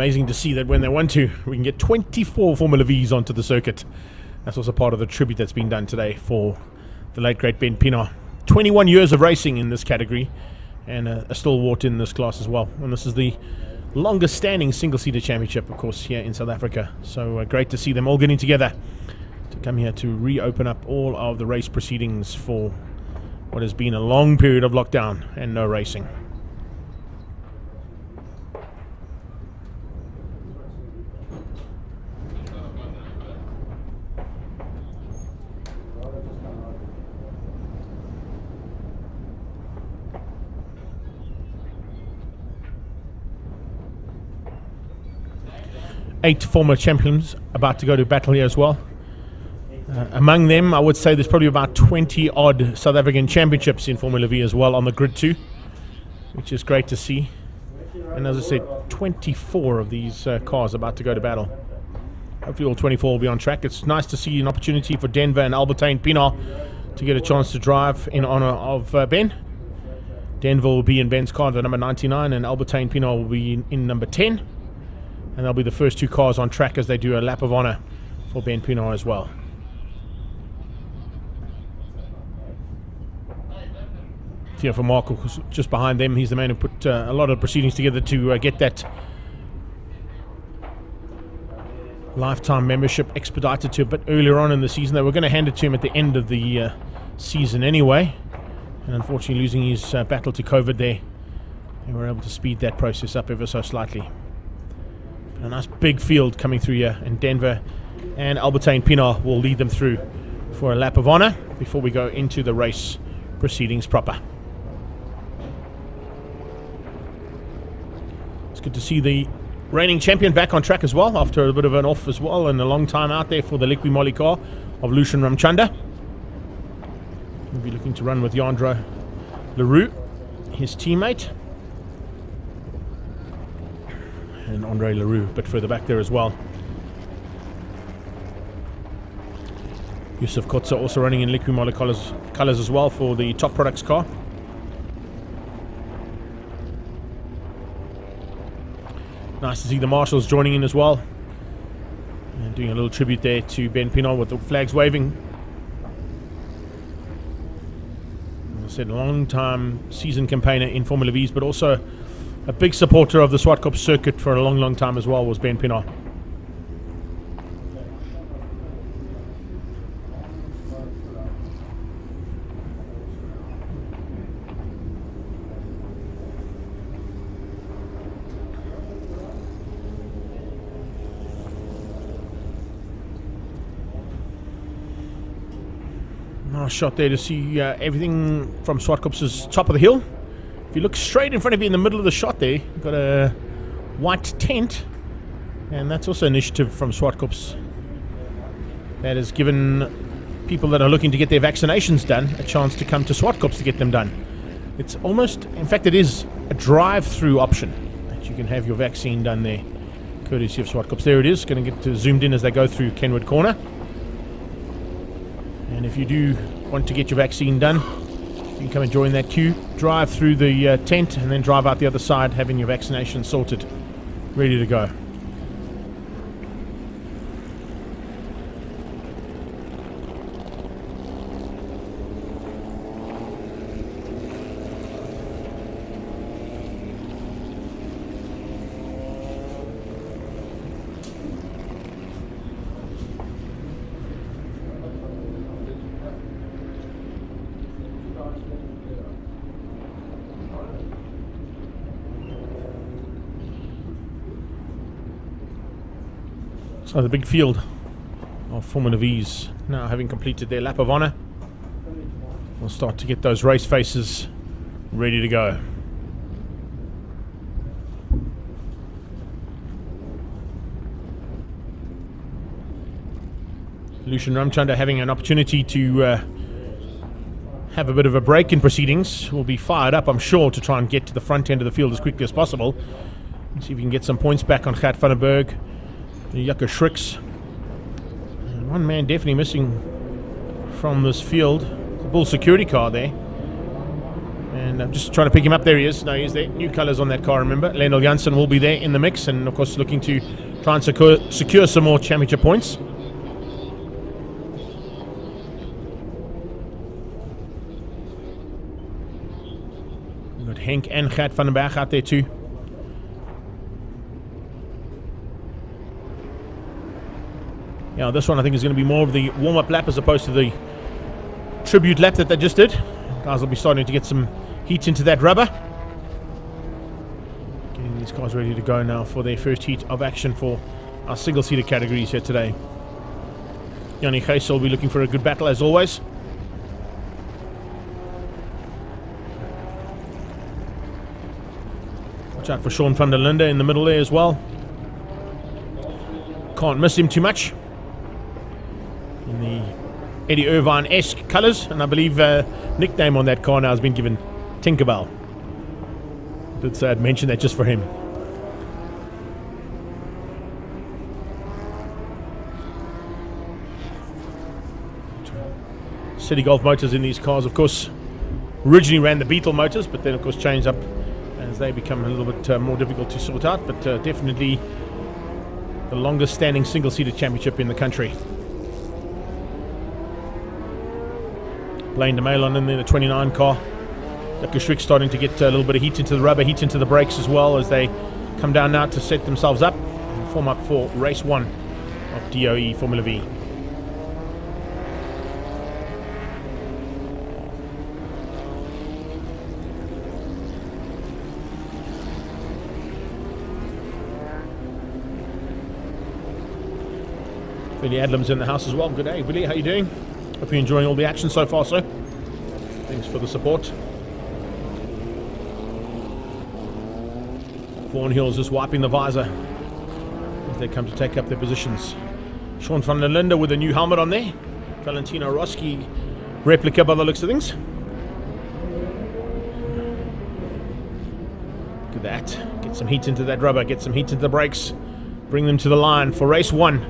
Amazing to see that when they want to, we can get 24 Formula Vs onto the circuit. That's also part of the tribute that's been done today for the late great Ben Pienaar. 21 years of racing in this category, and a stalwart in this class as well. And this is the longest standing single-seater championship, of course, here in South Africa. So great to see them all getting together to come here to reopen up all of the race proceedings for what has been a long period of lockdown and no racing. Eight former champions about to go to battle here as well. Among them, I would say there's probably about 20 odd South African championships in Formula V as well on the grid too, which is great to see. And as I said, 24 of these cars about to go to battle. Hopefully all 24 will be on track. It's nice to see an opportunity for Denver and Albertine Pienaar to get a chance to drive in honor of Ben. Denver will be in Ben's car, the number 99, and Albertine Pienaar will be in number 10. And they'll be the first two cars on track as they do a lap of honor for Ben Pienaar as well. Theo van Mark, just behind them, he's the man who put a lot of proceedings together to get that lifetime membership expedited to a bit earlier on in the season. They were going to hand it to him at the end of the season anyway, and unfortunately losing his battle to COVID there, they were able to speed that process up ever so slightly. A nice big field coming through here, and Denver and Albertine Pienaar will lead them through for a lap of honor before we go into the race proceedings proper. It's good to see the reigning champion back on track as well after a bit of an off as well, and a long time out there for the Liqui Moly car of Lucian Ramchanda. He'll be looking to run with Yandro Leroux, his teammate. And Andre Leroux a bit further back there as well. Yusuf Kotza also running in Liqui Moly colours as well for the Top Products car. Nice to see the marshals joining in as well, and doing a little tribute there to Ben Pienaar with the flags waving. As I said, a long time season campaigner in Formula V's, but also a big supporter of the Zwartkops circuit for a long time as well was Ben Pienaar. Nice shot there to see everything from Zwartkops' top of the hill. If you look straight in front of you in the middle of the shot there, you've got a white tent, and that's also an initiative from Zwartkops that has given people that are looking to get their vaccinations done a chance to come to Zwartkops to get them done. It's almost, in fact it is a drive-through option that you can have your vaccine done there, courtesy of Zwartkops. There it is, going to get zoomed in as they go through Kenwood Corner. And if you do want to get your vaccine done, you can come and join that queue, drive through the tent, and then drive out the other side having your vaccination sorted, ready to go. So the big field of Formula V's now having completed their lap of honor, we'll start to get those race faces ready to go. Lucian Ramchanda having an opportunity to have a bit of a break in proceedings. Will be fired up, I'm sure, to try and get to the front end of the field as quickly as possible and see if we can get some points back on Gert van den Berg, Jaco Schricks. And one man definitely missing from this field, the Bull security car there. And I'm just trying to pick him up. There he is. No, he's there. New colours on that car, remember. Lendl Janssen will be there in the mix, and of course looking to try and secure some more championship points. We've got Henk and Gert van den Berg out there too. Yeah, this one I think is going to be more of the warm-up lap as opposed to the tribute lap that they just did. Guys will be starting to get some heat into that rubber. Getting these cars ready to go now for their first heat of action for our single-seater categories here today. Yanni Geis will be looking for a good battle as always. Watch out for Sean van der Linde in the middle there as well. Can't miss him too much. In the Eddie Irvine-esque colours, and I believe nickname on that car now has been given Tinkerbell. Did say I'd mention that just for him. City Golf motors in these cars, of course, originally ran the Beetle motors, but then of course changed up as they become a little bit more difficult to sort out, but definitely the longest standing single-seater championship in the country. Blaine de Malon in there, the 29 car. Jaco Schrick starting to get a little bit of heat into the rubber, heat into the brakes as well as they come down now to set themselves up and form up for race 1 of DOE Formula V. Billy Adlam's in the house as well. Good day, Billy. How you doing? Hope you're enjoying all the action so far, sir. Thanks for the support. Vaughan Hills just wiping the visor as they come to take up their positions. Sean van der Linde with a new helmet on there. Valentino Rossi replica by the looks of things. Look at that. Get some heat into that rubber. Get some heat into the brakes. Bring them to the line for race 1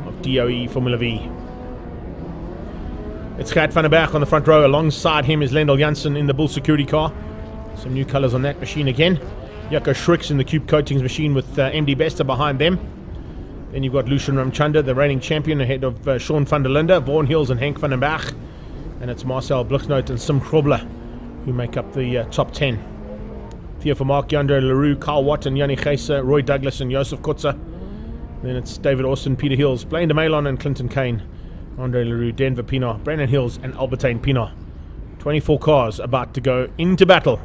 of DOE Formula V. It's Gert van den Berg on the front row. Alongside him is Lendl Janssen in the Bull Security car. Some new colours on that machine again. Jaco Schrick's in the Cube Coatings machine with MD Bester behind them. Then you've got Lucian Ramchanda, the reigning champion, ahead of Sean van der Linde, Vaughan Hills and Henk van den Berg. And it's Marcel Bluchnoot and Sim Krobler who make up the top 10. Theo Vermaak, Jandre Leroux, Carl Watt and Yanni Geis, Roy Douglas and Joseph Kotze. Then it's David Austin, Peter Hills, Blaine de Malon and Clinton Kane. Andre Leroux, Denver Pienaar, Brandon Hills and Albertine Pienaar. 24 cars about to go into battle.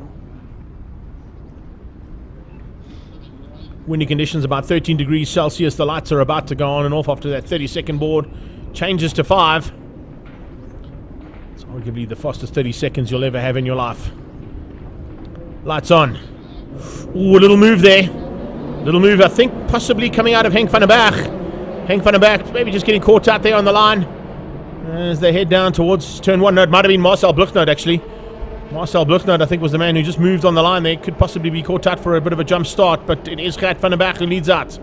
Windy conditions about 13 degrees Celsius. The lights are about to go on and off after that 30-second board. Changes to 5. It's arguably the fastest 30 seconds you'll ever have in your life. Lights on. Ooh, a little move there. Little move, I think, possibly coming out of Henk van den Berg. Henk van den Berg maybe just getting caught out there on the line as they head down towards turn 1. No, it might have been Marcel Bluchnoot actually. Marcel Bluchnoot, I think, was the man who just moved on the line there. Could possibly be caught out for a bit of a jump start, but it is Gert van den Berg who leads out.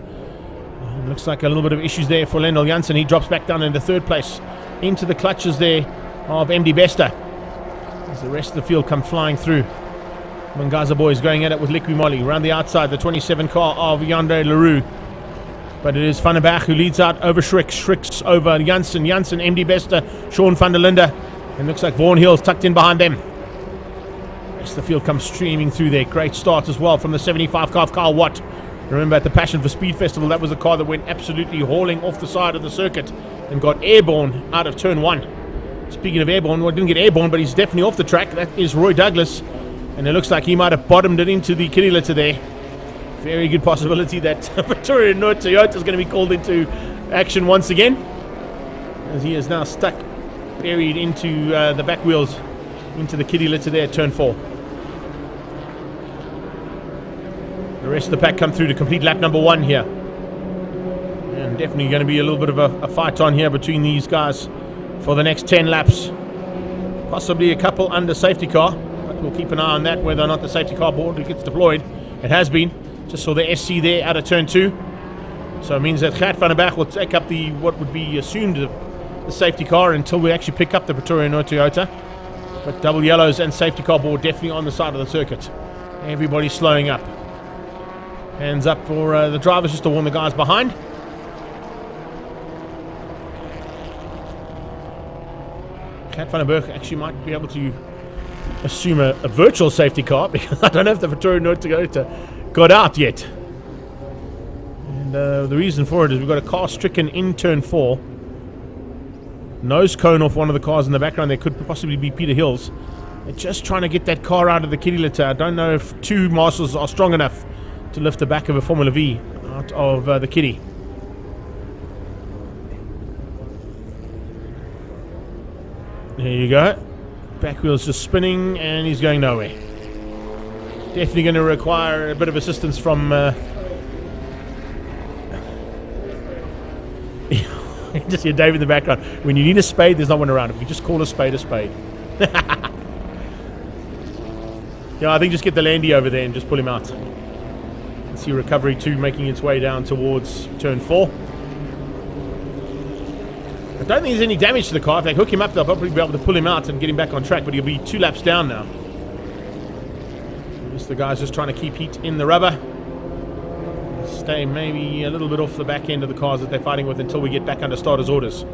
Looks like a little bit of issues there for Lendl Janssen. He drops back down into 3rd place, into the clutches there of MD Bester, as the rest of the field come flying through. Mangaza boys going at it with Liqui Moly. Around the outside, the 27 car of Jandre Leroux. But it is Van den Berg who leads out over Schrick. Schrick's over Janssen. Janssen, MD Bester, Sean van der Linde. And looks like Vaughan Hills tucked in behind them. As the field comes streaming through there. Great start as well from the 75 car of Carl Watt. Remember at the Passion for Speed Festival, that was the car that went absolutely hauling off the side of the circuit and got airborne out of turn 1. Speaking of airborne, well, didn't get airborne, but he's definitely off the track. That is Roy Douglas. And it looks like he might have bottomed it into the kitty litter there. Very good possibility that Victoria Noord Toyota is going to be called into action once again, as he is now stuck, buried into the back wheels, into the kitty litter there at turn 4. The rest of the pack come through to complete lap number 1 here. And definitely going to be a little bit of a fight on here between these guys for the next 10 laps. Possibly a couple under safety car. We'll keep an eye on that, whether or not the safety car board gets deployed. It has been. Just saw the SC there out of turn 2. So it means that Gert van den Berg will take up what would be assumed the safety car until we actually pick up the Pretoria Noord Toyota. But double yellows and safety car board definitely on the side of the circuit. Everybody's slowing up. Hands up for the drivers just to warn the guys behind. Kat van den Berg actually might be able to assume a virtual safety car, because I don't know if the Vittorio Noto got out yet. And the reason for it is we've got a car stricken in turn 4. Nose cone off one of the cars in the background. There could possibly be Peter Hills. They're just trying to get that car out of the kiddie litter. I don't know if 2 marshals are strong enough to lift the back of a Formula V out of the kiddie. There you go. Back wheel's just spinning and he's going nowhere. Definitely going to require a bit of assistance from just hear Dave in the background. When you need a spade, there's no one around. If you just call a spade a spade. Yeah, I think just get the Landy over there and just pull him out. See recovery 2 making its way down towards turn 4. I don't think there's any damage to the car. If they hook him up, they'll probably be able to pull him out and get him back on track, but he'll be 2 laps down now. Just the guys just trying to keep heat in the rubber. Stay maybe a little bit off the back end of the cars that they're fighting with until we get back under starters' orders.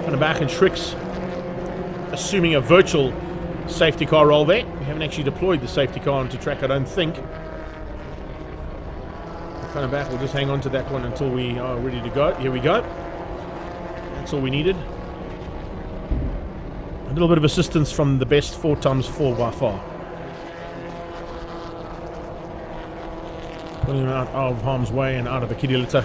Kind of back and Shricks assuming a virtual safety car roll there. We haven't actually deployed the safety car onto track, I don't think. Front and back, we'll just hang on to that one until we are ready to go. Here we go. That's all we needed. A little bit of assistance from the best 4x4 by far. Pulling him out of harm's way and out of the kiddie litter.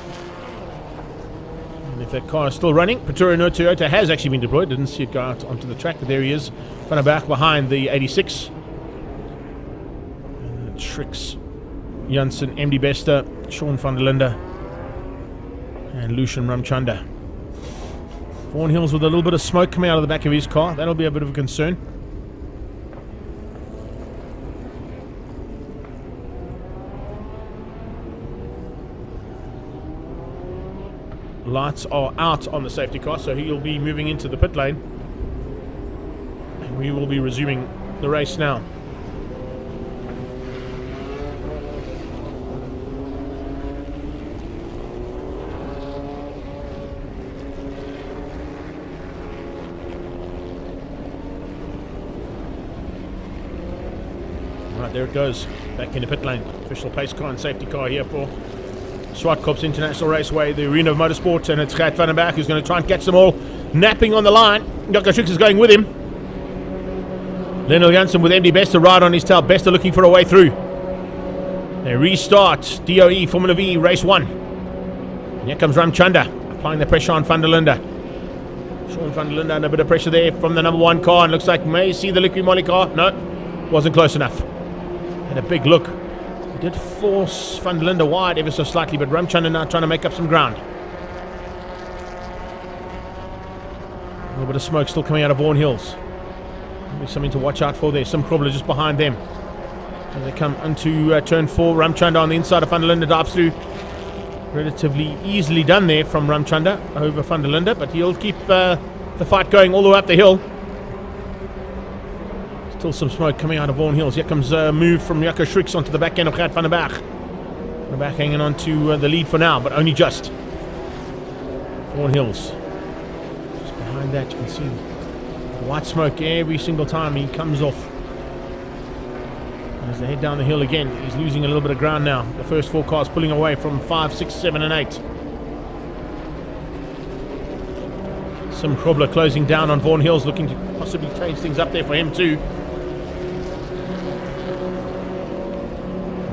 And if that car is still running, Vittorio Noto has actually been deployed. Didn't see it go out onto the track, but there he is. Front and back behind the 86. And Trix, Janssen, MD Bester, Sean van der Linde, and Lucian Ramchanda. Vaughan Hills with a little bit of smoke coming out of the back of his car. That'll be a bit of a concern. Lights are out on the safety car, so he'll be moving into the pit lane. And we will be resuming the race now. Right, there it goes. Back in the pit lane. Official pace car and safety car here for Zwartkops International Raceway, the arena of motorsport, and it's Gert van den Berg who's going to try and catch them all. Napping on the line. Jocko Schix is going with him. Lionel Janssen with MD Bester right on his tail. Bester looking for a way through. They restart DOE Formula V Race 1. And here comes Ramchanda applying the pressure on van der Linde. Sean van der Linde under a bit of pressure there from the number 1 car, and looks like may see the Liqui Moly car. No, wasn't close enough. And a big look. He did force van der Linde wide ever so slightly, but Ramchanda now trying to make up some ground. A little bit of smoke still coming out of Vaughan Hills. Maybe something to watch out for there. Some Crawler just behind them. As they come into turn 4, Ramchanda on the inside of van der Linde dives through. Relatively easily done there from Ramchanda over van der Linde, but he'll keep the fight going all the way up the hill. Still some smoke coming out of Vaughan Hills. Here comes a move from Jacco Schricks onto the back end of Gert van den Berg. Van den Berg hanging on to the lead for now, but only just. Vaughan Hills. Just behind that, you can see white smoke every single time he comes off. As they head down the hill again, he's losing a little bit of ground now. The first 4 cars pulling away from 5, 6, 7, and 8. Some Krobler closing down on Vaughan Hills, looking to possibly change things up there for him too.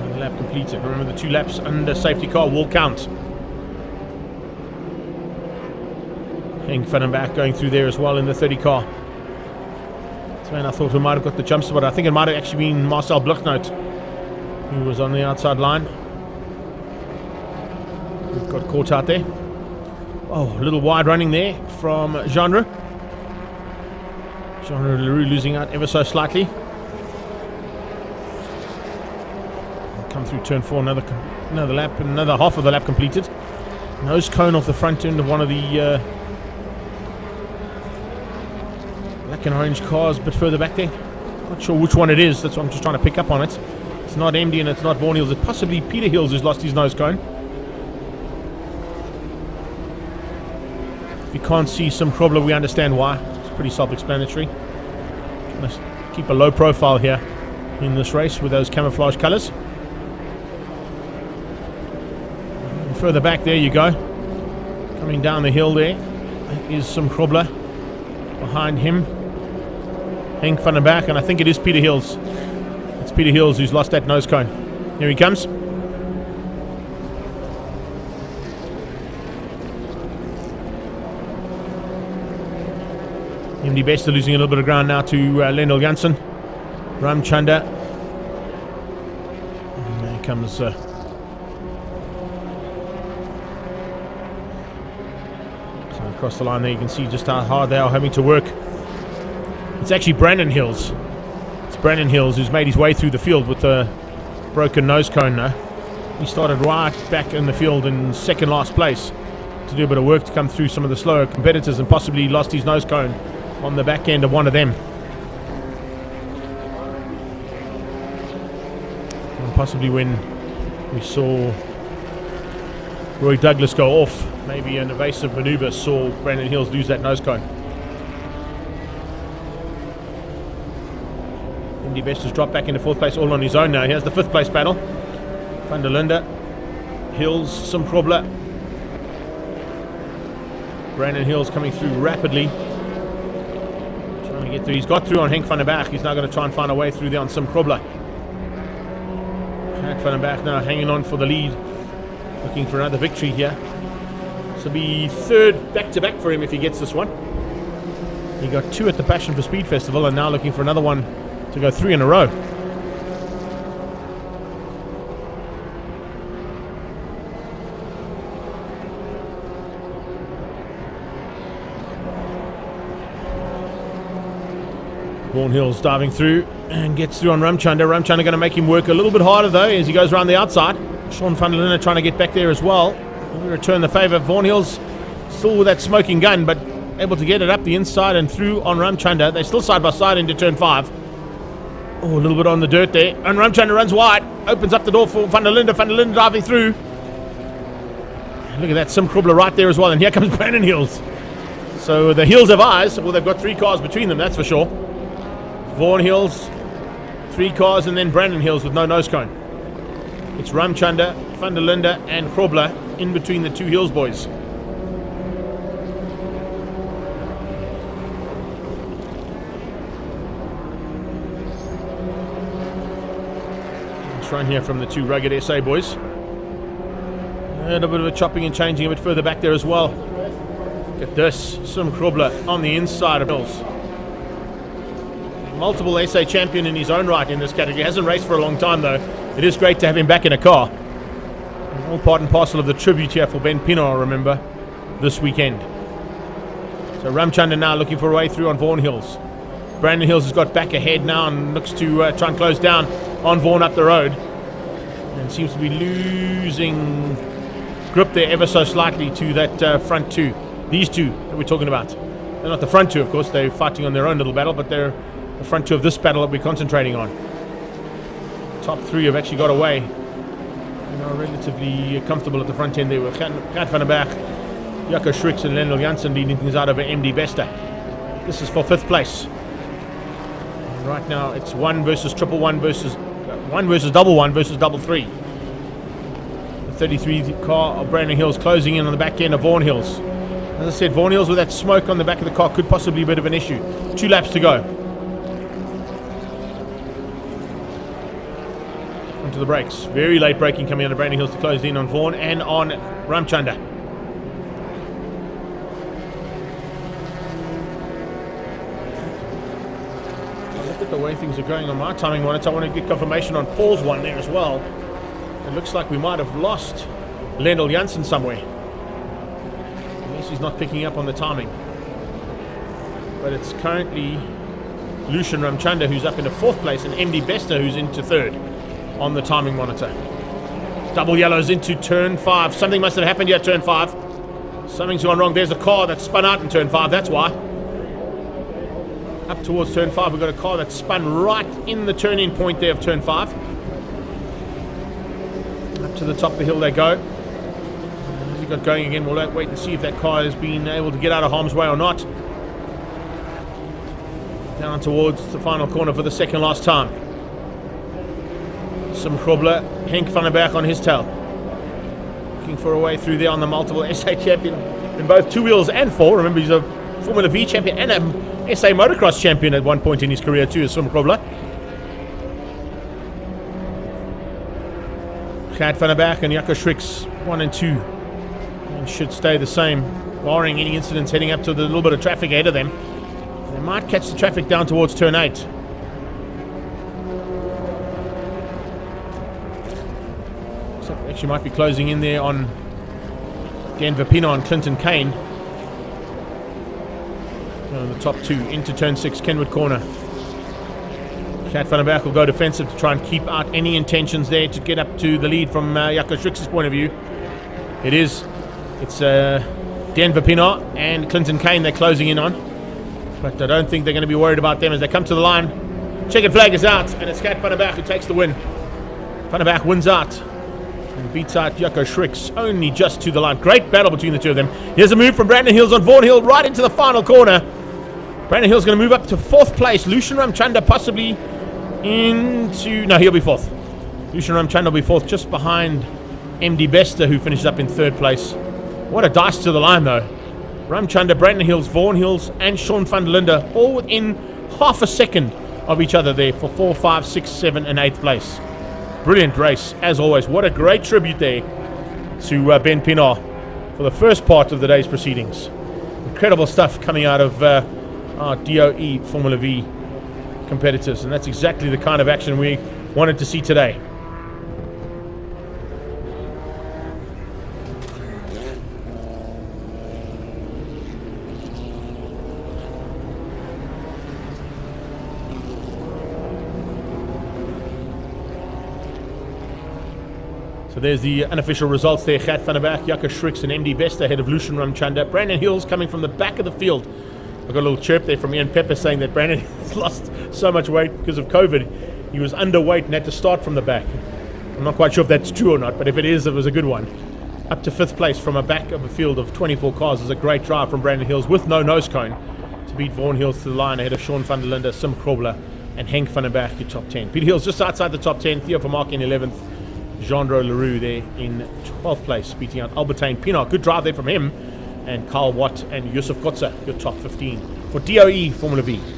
Another lap completed. Remember, the 2 laps under safety car will count. Henk van den Berg going through there as well in the 30 car. Man, I thought we might have got the jump spot. I think it might have actually been Marcel Bluchnout who was on the outside line. We've got caught out there. Oh, a little wide running there from Genre. Genre Leroux losing out ever so slightly. come through turn 4, another lap, another half of the lap completed. Nose cone off the front end of one of the black and orange cars a bit further back there. Not sure which one it is, that's what I'm just trying to pick up on it. It's not MD and it's not Vaughan Hills, it's possibly Peter Hills who's lost his nose cone. If you can't see some Krobler, we understand why. It's pretty self-explanatory. Trying to keep a low profile here in this race with those camouflage colours. And further back, there you go. Coming down the hill there is some Krobler. Behind him, Henk van den Berg, and I think it is Peter Hills. It's Peter Hills who's lost that nose cone. Here he comes. MD Bester losing a little bit of ground now to Lendl Janssen. Ramchanda. And there comes so across the line there, you can see just how hard they are having to work. It's actually Brandon Hills. It's Brandon Hills who's made his way through the field with a broken nose cone now. He started right back in the field in second last place to do a bit of work to come through some of the slower competitors, and possibly lost his nose cone on the back end of one of them. And possibly when we saw Roy Douglas go off, maybe an evasive manoeuvre saw Brandon Hills lose that nose cone. Indy Best has dropped back into fourth place all on his own now. Here's the fifth place battle. Van der Linde, Hills, some Krobler. Brandon Hills coming through rapidly. Trying to get through. He's got through on Henk van den Berg. He's now going to try and find a way through there on some Krobler. Henk van den Berg now hanging on for the lead. Looking for another victory here. This will be third back-to-back for him if he gets this one. He got 2 at the Passion for Speed Festival and now looking for another one to go 3 in a row. Vaughan Hills diving through and gets through on Ramchanda. Ramchanda going to make him work a little bit harder though as he goes around the outside. Sean van der Linde trying to get back there as well. We return the favour. Vaughan Hills still with that smoking gun, but able to get it up the inside and through on Ramchanda. They're still side by side into turn 5. Oh, a little bit on the dirt there. And Ramchanda runs wide. Opens up the door for Van der Linde. Van der Linde diving through. And look at that, Sim Krobler right there as well. And here comes Brandon Hills. So the Hills have eyes. Well, they've got 3 cars between them, that's for sure. Vaughan Hills, 3 cars, and then Brandon Hills with no nose cone. It's Ramchanda, Van der Linde, and Krobler in between the 2 Hills boys. Let's run here from the 2 rugged SA boys. And a bit of a chopping and changing a bit further back there as well. Look at this, Sim Krobler on the inside of Hills. Multiple SA champion in his own right in this category. Hasn't raced for a long time though. It is great to have him back in a car. All part and parcel of the tribute here for Ben Pino, I remember, this weekend. So Ramchanda now looking for a way through on Vaughan Hills. Brandon Hills has got back ahead now and looks to try and close down on Vaughan up the road. And seems to be losing grip there ever so slightly to that front 2. These 2 that we're talking about. They're not the front 2, of course. They're fighting on their own little battle, but they're the front 2 of this battle that we're concentrating on. Top 3 have actually got away. You know, relatively comfortable at the front end there with Gert van den Berg, Jaco Schricks and Lendl Janssen leading things out over MD Bester. This is for 5th place. And right now it's 1 versus triple 1 versus 1 versus double 1 versus double 3. The 33 car of Brandon Hills closing in on the back end of Vaughan Hills. As I said, Vaughan Hills with that smoke on the back of the car could possibly be a bit of an issue. 2 laps to go. Onto the brakes. Very late braking coming out of Brandon Hills to close in on Vaughan and on Ramchanda. Look at the way things are going on my timing monitor. I want to get confirmation on Paul's one there as well. It looks like we might have lost Lendl Janssen somewhere. Unless he's not picking up on the timing. But it's currently Lucian Ramchanda who's up into 4th place and MD Bester who's into 3rd on the timing monitor. Double yellows into turn 5. Something must have happened here at turn 5. Something's gone wrong. There's a car that spun out in turn 5, that's why. Up towards turn 5, we've got a car that spun right in the turning point there of turn 5. Up to the top of the hill they go. As he got going again, we'll wait and see if that car has been able to get out of harm's way or not. Down towards the final corner for the second last time. Some Grobler, Henk van den Berg on his tail. Looking for a way through there on the multiple SA champion in both 2 wheels and 4. Remember, he's a Formula V champion and a SA motocross champion at one point in his career too, Swim Grobler. Gert van den Berg and Jaco Schricks 1 and 2. And should stay the same, barring any incidents heading up to the little bit of traffic ahead of them. They might catch the traffic down towards turn 8. So actually might be closing in there on Denver Pienaar and Clinton Kane. On the top 2 into turn 6, Kenwood corner. Gert van den Berg will go defensive to try and keep out any intentions there to get up to the lead from Jaco Schricks' point of view. It's Denver Pienaar and Clinton Kane they're closing in on. But I don't think they're going to be worried about them as they come to the line. Checkered flag is out, and it's Gert van den Berg who takes the win. Van den Berg wins out and beats out Jaco Schricks only just to the line. Great battle between the two of them. Here's a move from Brandon Hills on Vaughan Hill right into the final corner. Brandon Hill's going to move up to 4th place. Lucian Ramchanda possibly into... No, he'll be 4th. Lucian Ramchanda will be 4th, just behind MD Bester, who finishes up in 3rd place. What a dice to the line, though. Ramchanda, Brandon Hills, Vaughan Hills, and Sean van der Linde all within half a second of each other there for 4, 5, 6, 7, and 8th place. Brilliant race, as always. What a great tribute there to Ben Pienaar for the first part of the day's proceedings. Incredible stuff coming out of our DOE Formula V competitors, and that's exactly the kind of action we wanted to see today. So there's the unofficial results there. Gert van den Berg, Jaco Schricks and MD Bester ahead of Lucian Ramchanda. Brandon Hills coming from the back of the field. I got a little chirp there from Ian Pepper saying that Brandon has lost so much weight because of COVID. He was underweight and had to start from the back. I'm not quite sure if that's true or not, but if it is, it was a good one. Up to 5th place from a back of a field of 24 cars is a great drive from Brandon Hills with no nose cone to beat Vaughan Hills to the line ahead of Sean van der Linde, Sim Grobler and Henk van den Berg in top 10. Peter Hills just outside the top 10. Theo Vermaak in 11th. Jean-Dro Leroux there in 12th place, beating out Albertine Pienaar. Good drive there from him. And Carl Watt and Yusuf Kotze, your top 15 for DOE Formula V.